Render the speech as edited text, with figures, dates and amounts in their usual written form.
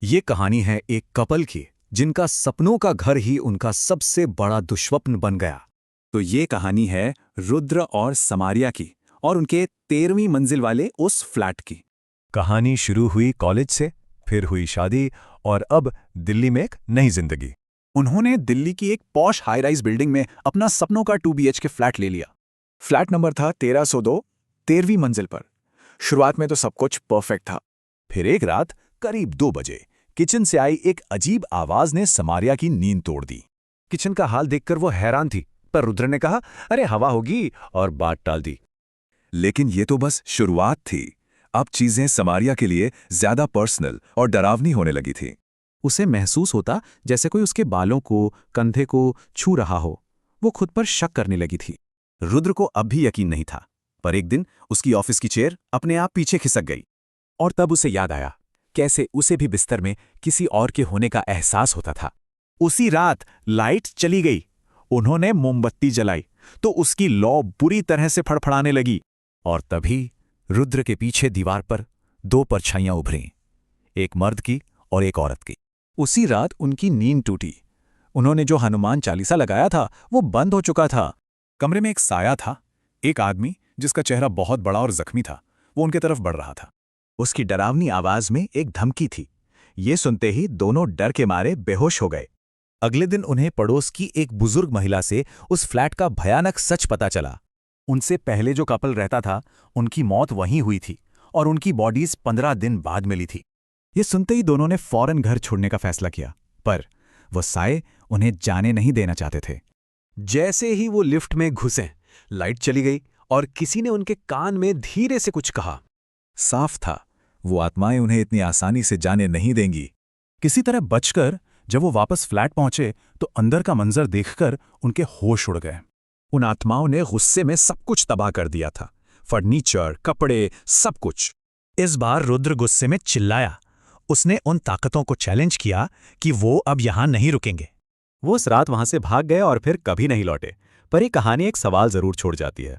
ये कहानी है एक कपल की जिनका सपनों का घर ही उनका सबसे बड़ा दुष्स्वप्न बन गया। तो ये कहानी है रुद्र और समारिया की और उनके 13वीं मंजिल वाले उस फ्लैट की। कहानी शुरू हुई कॉलेज से, फिर हुई शादी और अब दिल्ली में एक नई जिंदगी। उन्होंने दिल्ली की एक पॉश हाई राइज बिल्डिंग में अपना सपनों का 2 BHK फ्लैट ले लिया। फ्लैट नंबर था 1302, 13वीं मंजिल पर। शुरुआत में तो सब कुछ परफेक्ट था। फिर एक रात करीब 2 बजे किचन से आई एक अजीब आवाज ने समारिया की नींद तोड़ दी। किचन का हाल देखकर वो हैरान थी, पर रुद्र ने कहा, अरे हवा होगी, और बात टाल दी। लेकिन ये तो बस शुरुआत थी। अब चीजें समारिया के लिए ज्यादा पर्सनल और डरावनी होने लगी थी। उसे महसूस होता जैसे कोई उसके बालों को, कंधे को छू रहा हो। वो खुद पर शक करने लगी थी। रुद्र को अब भी यकीन नहीं था, पर एक दिन उसकी ऑफिस की चेयर अपने आप पीछे खिसक गई। और तब उसे याद आया कैसे उसे भी बिस्तर में किसी और के होने का एहसास होता था। उसी रात लाइट चली गई। उन्होंने मोमबत्ती जलाई तो उसकी लौ बुरी तरह से फड़फड़ाने लगी। और तभी रुद्र के पीछे दीवार पर 2 परछाइयां उभरीं, एक मर्द की और एक औरत की। उसी रात उनकी नींद टूटी। उन्होंने जो हनुमान चालीसा लगाया था वो बंद हो चुका था। कमरे में एक साया था, एक आदमी जिसका चेहरा बहुत बड़ा और जख्मी था। वो उनके तरफ बढ़ रहा था। उसकी डरावनी आवाज में एक धमकी थी। ये सुनते ही दोनों डर के मारे बेहोश हो गए। अगले दिन उन्हें पड़ोस की एक बुजुर्ग महिला से उस फ्लैट का भयानक सच पता चला। उनसे पहले जो कपल रहता था, उनकी मौत वहीं हुई थी और उनकी बॉडीज 15 दिन बाद मिली थी। ये सुनते ही दोनों ने फौरन घर छोड़ने का फैसला किया, पर वो साये उन्हें जाने नहीं देना चाहते थे। जैसे ही वो लिफ्ट में घुसे, लाइट चली गई और किसी ने उनके कान में धीरे से कुछ कहा। साफ था, वो आत्माएं उन्हें इतनी आसानी से जाने नहीं देंगी। किसी तरह बचकर जब वो वापस फ्लैट पहुंचे तो अंदर का मंजर देखकर उनके होश उड़ गए। उन आत्माओं ने गुस्से में सब कुछ तबाह कर दिया था, फर्नीचर, कपड़े, सब कुछ। इस बार रुद्र गुस्से में चिल्लाया। उसने उन ताकतों को चैलेंज किया कि वो अब यहां नहीं रुकेंगे। वो उस रात वहां से भाग गए और फिर कभी नहीं लौटे। पर ये कहानी एक सवाल जरूर छोड़ जाती है।